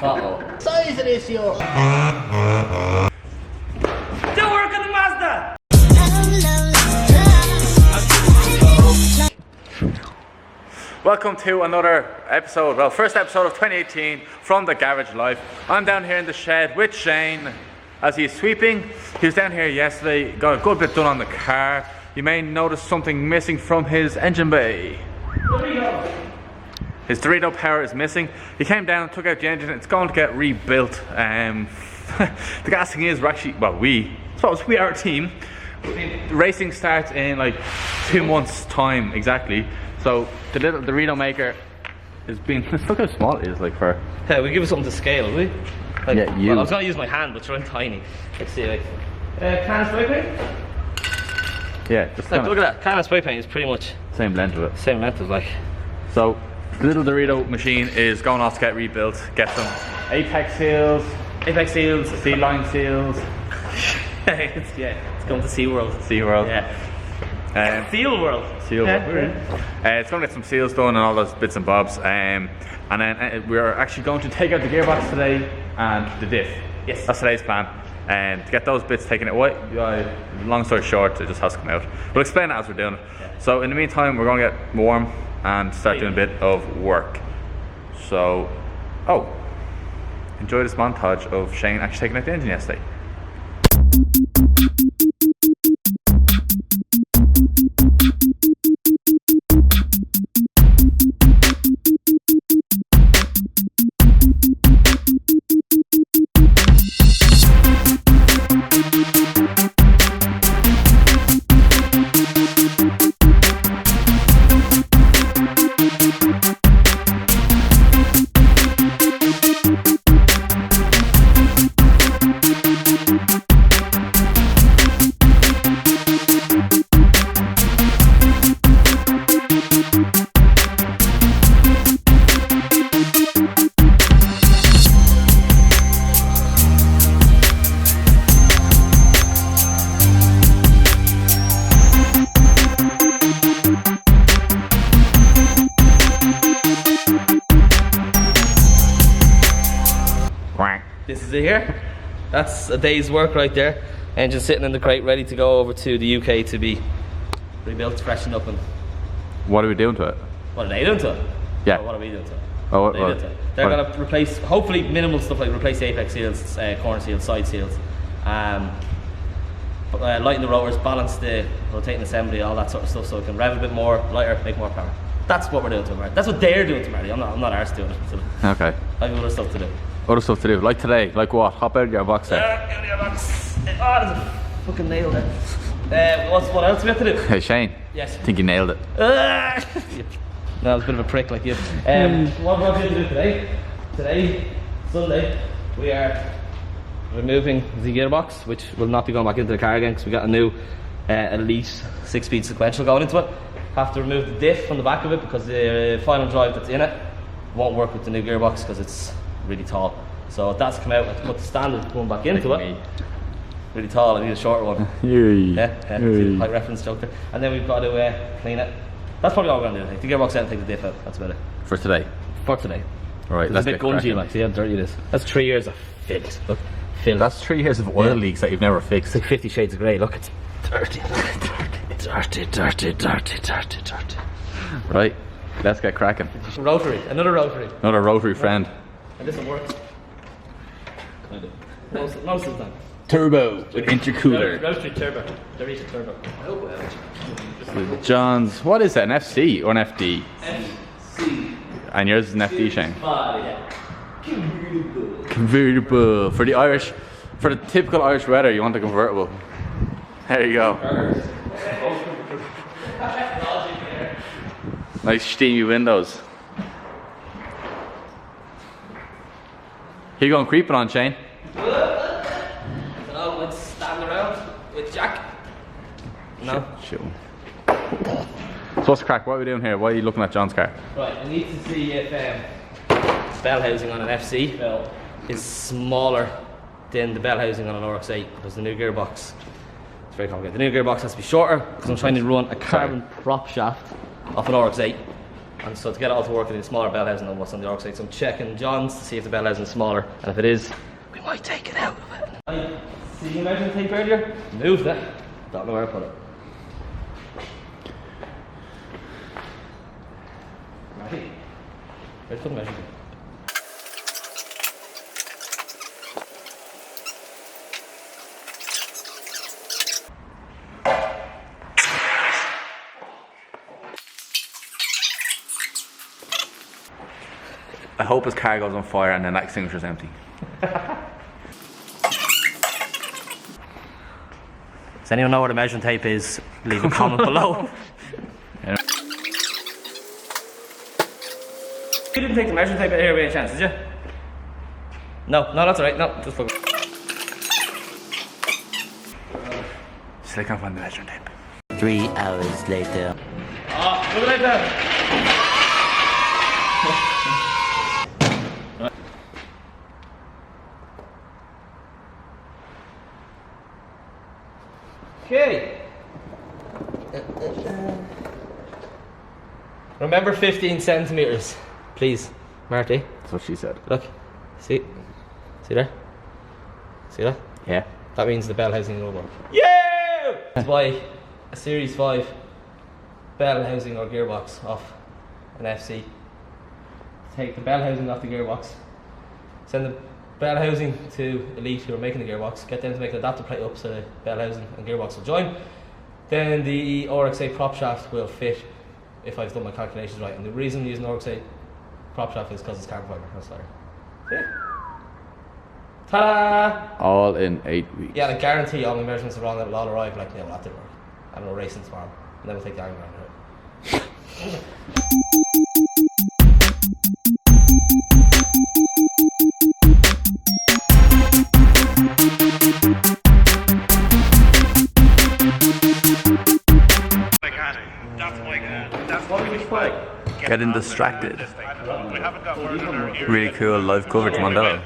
Uh-oh. Size issue! Don't work on the Mazda! Welcome to another episode, well, first episode of 2018 from the Garage Life. I'm down here in the shed with Shane as he's sweeping. He was down here yesterday, got a good bit done on the car. You may notice something missing from his engine bay. His Dorito power is missing. He came down, took out the engine, it's going to get rebuilt. The gas thing is, we're actually, well, we are a team. Racing starts in like 2 months' time exactly. So the little Dorito maker is being, look how small it is, like for... Yeah, we give it something to scale, will we? Like, yeah, you. Well, I was going to use my hand, but it's really tiny. Let's see, like... can of spray paint? Yeah, just like, look at that, can of spray paint is pretty much... Same length of it. Same length as like... So, the little Dorito machine is going off to get rebuilt, get some apex seals, sea line seals. It's going to SeaWorld. SeaWorld. Yeah. SeaWorld. SeaWorld. We're in. It's going to get some seals done and all those bits and bobs. And then we're actually going to take out the gearbox today and the diff. Yes. That's today's plan. And to get those bits taken away, long story short, it just has to come out. We'll explain that as we're doing it. Yeah. So in the meantime, we're going to get warm and start doing a bit of work. So, enjoy this montage of Shane actually taking out the engine yesterday. This is it here. That's a day's work right there. Engine sitting in the crate, ready to go over to the UK to be rebuilt, freshened up, and... What are we doing to it? What are they doing to it? Yeah. What are we doing to it? Oh, They're going to replace, hopefully minimal stuff like replace the apex seals, corner seals, side seals, lighten the rotors, balance the rotating assembly, all that sort of stuff, so it can rev a bit more, lighter, make more power. That's what we're doing to it, Marty. That's what they're doing to Marty. I'm not arsed doing it. So okay. I have other stuff to do. Other stuff to do, like today, like what? Hop out of your box set. Out of your box. Oh, there's a fucking nail there. What else do we have to do? Hey Shane. Yes. I think you nailed it. No, I was a bit of a prick like you. What we're going to do today? Today, Sunday, we are removing the gearbox, which will not be going back into the car again because we got a new Elite 6-speed sequential going into it. Have to remove the diff from the back of it because the final drive that's in it won't work with the new gearbox because it's really tall. So if that's come out, I have to put the standard one back into it. Really tall, I need a shorter one. Yeah, height reference joke there. And then we've got to clean it. That's probably all we're going to do. Take the gearbox out and take the diff out. That's about it. For today? For today. Alright, let's get cracking. It's a bit gungy, like, see how dirty it is. That's 3 years of filth. Look, filth. That's 3 years of oil leaks that you've never fixed. It's like 50 Shades of Grey. Look, it's dirty. Dirty. Right, let's get cracking. Rotary, another rotary. Another rotary friend. And this one works. Kind of. Most of the time. Turbo with intercooler. Rotary turbo. There is a turbo. I hope it helps. John's, what is that, an FC or an FD? FC. And yours is an FD, Shane? Yeah. Convertible. For the Irish, for the typical Irish weather, you want a convertible. There you go. Nice steamy windows. You going creeping on, Shane? No, let's stand around with Jack. No. Sure. So what's the crack? What are we doing here? Why are you looking at John's car? Right, I need to see if bell housing on an FC is smaller than the bell housing on an RX-8 because the new gearbox, it's very complicated. The new gearbox has to be shorter because I'm trying to run a carbon prop shaft off an RX-8 And so to get it all to work, I need a smaller bell housing than what's on the Rx8. So I'm checking John's to see if the bell housing is smaller, and if it is, we might take it out of it. I see you measuring tape earlier? Moved it. Don't know where I put it. Right. Where's the measuring tape? I hope his car goes on fire and then that extinguisher's empty. Does anyone know what a measuring tape is? Leave a comment below. Yeah. You didn't take the measuring tape out here by any chance, did you? No, that's alright. No, just look. Still can't find the measuring tape. 3 hours later. Oh, look at that. Okay. Remember 15 centimeters, please, Marty. That's what she said. Look, see there? See that? Yeah. That means the bell housing is over. Yeah! That's why a Series 5 bell housing or gearbox off an FC. Take the bell housing off the gearbox, send the bell housing to Elite who are making the gearbox, get them to make an adapter plate up so the bell housing and gearbox will join. Then the Rx8 prop shaft will fit if I've done my calculations right. And the reason I'm using Rx8 prop shaft is because it's carbon fibre, that's why. See? Ta-da! All in 8 weeks. Yeah, and I guarantee all my measurements are wrong, it'll all arrive like, no, that didn't work. And we're racing tomorrow. And then we'll take the iron around it. Getting distracted. Really cool live coverage, Mandela.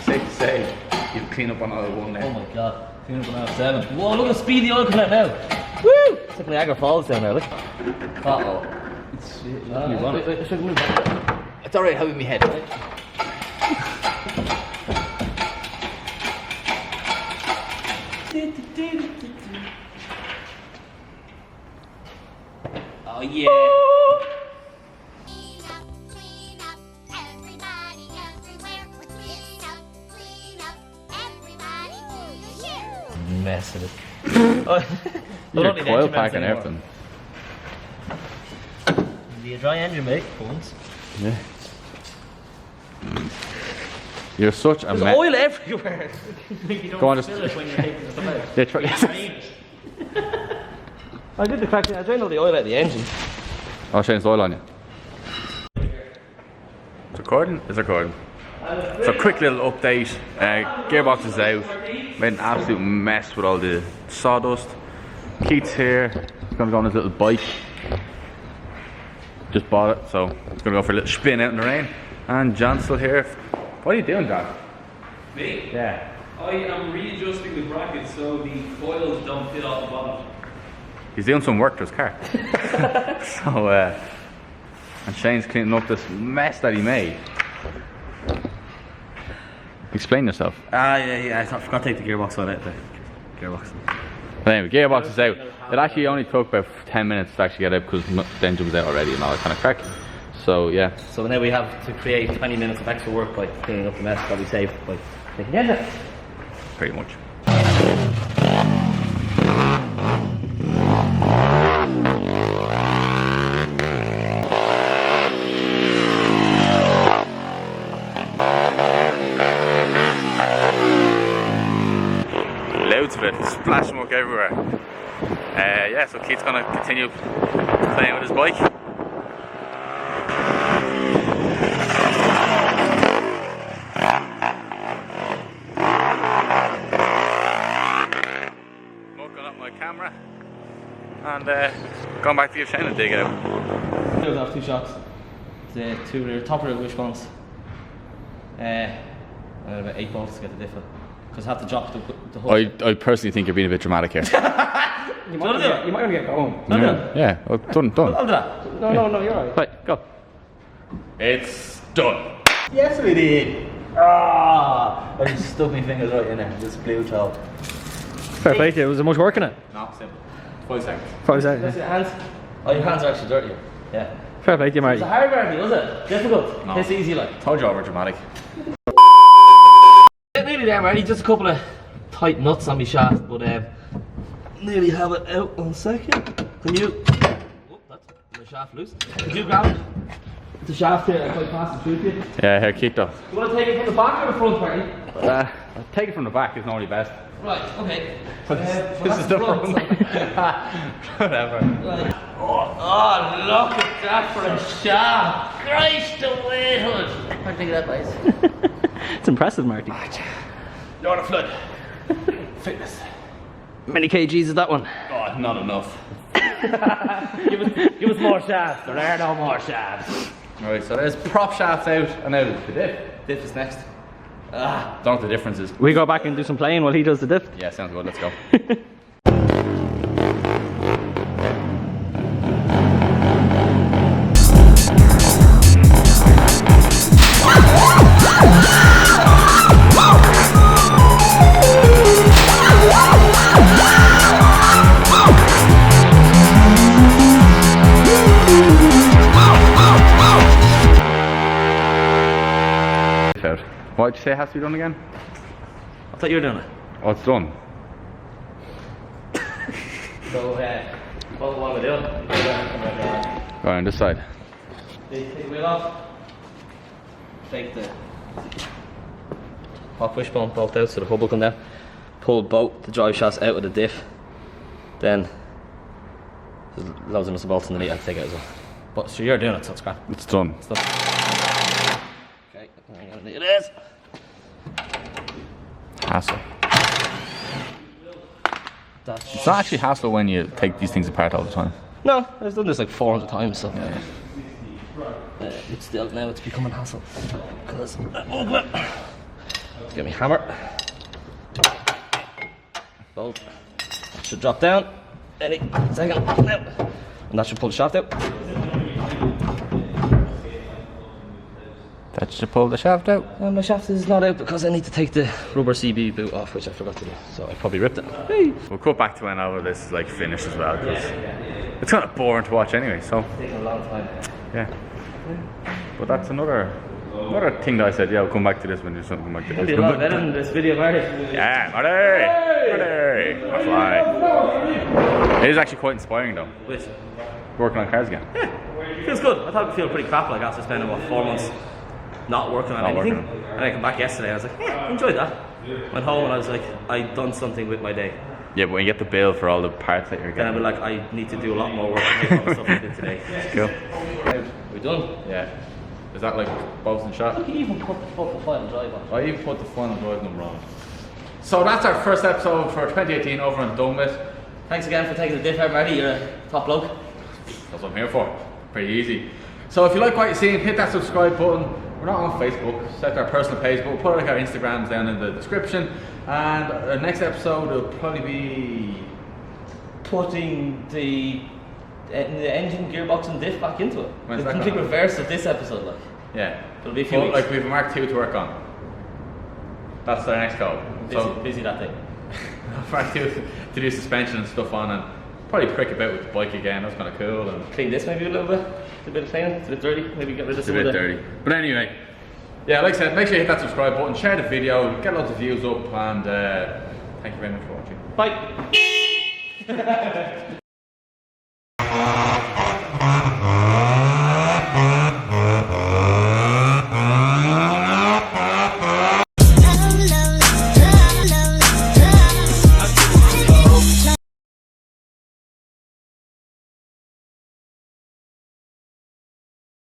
Safe to say, you've cleaned up on another one Oh there. my god, clean up an R7. Whoa, look at the speed the oil coming out now. Woo! It's like Niagara Falls down there, look. Uh-oh. Wait, should move back. It's alright having me head. Oh yeah. Clean up, everybody, everywhere. Clean up, everybody, do your share. Mess of it. Your coil pack and everything. Be a dry engine, mate. Bones. Yeah. You're such a There's mess. oil everywhere. You don't Go on, just. spill it when you're taking the stuff out. Yeah, try. I did the crack. I drained all the oil out of the engine. Oh, Shane's oil on you. It's recording? It's recording. So, quick little update. Gearbox is out. Made an absolute mess with all the sawdust. Keith's here. He's going to go on his little bike. Just bought it, so it's going to go for a little spin out in the rain. And John's still here. What are you doing, John? Me? Yeah. I am readjusting the brackets so the coils don't fit off the bottom. He's doing some work to his car. So, and Shane's cleaning up this mess that he made. Explain yourself. Yeah. I forgot to take the gearbox out of the gearbox. But anyway, Gearbox is out. It actually only took about 10 minutes to actually get out because the engine was out already and all that kind of crack. So, yeah. So now we have to create 20 minutes of extra work by cleaning up the mess that we saved by taking the engine. Pretty much. Loads of it, splash smoke everywhere. Yeah, so Keith's gonna continue playing with his bike. and going back to give Shane a dig out. Wheels off 2 shocks. The 2 rear, top rear wishbones. And about 8 bolts to get the diff up. Because I have to drop the whole. I personally think you're being a bit dramatic here. You might want to get going. Yeah, done. I'll do that. No, you're alright. Right, go. It's done. Yes, we did. Ah, I just stuck my fingers right in there. This blue toe. Fair play to you. Was there much work in it? No, simple. 5 seconds. 5 seconds. Your hands. Oh, your hands are actually dirty. Yeah. Fair play to you, It's Marty. a hard Barbie, was it? Difficult. No. It's easy, like. Told you over dramatic. Nearly there, Marty. Just a couple of tight nuts on my shaft, but nearly have it out in a second. Can you? Oh, that's my shaft loose. Can you grab the shaft here and quite pass it through to you? Yeah, here, keep though. You want to take it from the back or the front, Marty? Take it from the back is normally best. Right. Okay. This is the front. Whatever. Right. Oh, look at that for a shaft! Christ away, hood! What do you think of that, boys? It's impressive, Marty. You're on a flood. Fitness. Many kgs is that one? Oh, not enough. Give us more shafts. There are no more shafts. Alright, so there's prop shafts out and out of the diff. Diff is next. Don't know what the difference is. We go back and do some playing while he does the dip. Yeah, sounds good, let's go. What did you say has to be done again? I thought you were doing it. Oh, it's done. So, what are we doing? Go on this side. Take the wheel off. Take the hot wishbone bolt out so the hub will come down. Pull both the drive shafts out of the diff. Then there's loads of nuts and bolts underneath I have to take out as well. But so you're doing it, so it's grand. It's done. It's done. Okay, I'm gonna do this. Hassle. That's It's not actually hassle when you take these things apart all the time. no, I've done this like 400 times, so it's still now it's becoming a hassle. Because get me hammer. Bolt. That should drop down any second now. And that should pull the shaft out. That should pull the shaft out. And my shaft is not out because I need to take the rubber CB boot off, which I forgot to do. So I probably ripped it. Hey. We'll cut back to when all of this is like finished as well, because it's kind of boring to watch anyway. So It's taking a long time. yeah, but that's another thing that I said. Yeah, we'll come back to this when there's something like It'll this. be a lot better than this video, Marty. Yeah, Marty, Marty, fly. It is actually quite inspiring though. Which Working on cars again. feels good. I thought it would feel pretty crap like after spending about 4 months not working on Not anything. working. And I come back yesterday and I was like, yeah, I enjoyed that. Went home and I was like, I'd done something with my day. Yeah, but when you get the bill for all the parts that you're Then I'd be getting. like, I need to do a lot more work to make all the stuff I did today. Cool. We done? Yeah. Is that like bolts and shot? You even put the fucking final drive on. I even put the final drive number on. So that's our first episode for 2018 over and done with. Thanks again for taking the diff out, Marty. You're a top bloke. That's what I'm here for. Pretty easy. So if you like what you're seeing, hit that subscribe button. We're not on Facebook, set our personal page, but we'll put like our Instagrams down in the description. And our next episode will probably be Putting the engine, gearbox and diff back into it. When's The that complete gonna reverse of this episode, like. yeah. It'll be a few But, weeks. like we have a Mark II to work on. That's our next goal. Busy that thing. Mark II to do suspension and stuff on, and probably prick about with the bike again. That's kind of cool. And Clean this maybe a little bit. A bit of cleaning. It's a bit dirty. Maybe get rid of it's a some of bit the dirty. But anyway, yeah, like I said, make sure you hit that subscribe button, share the video, get lots of views up, and thank you very much for watching. Bye.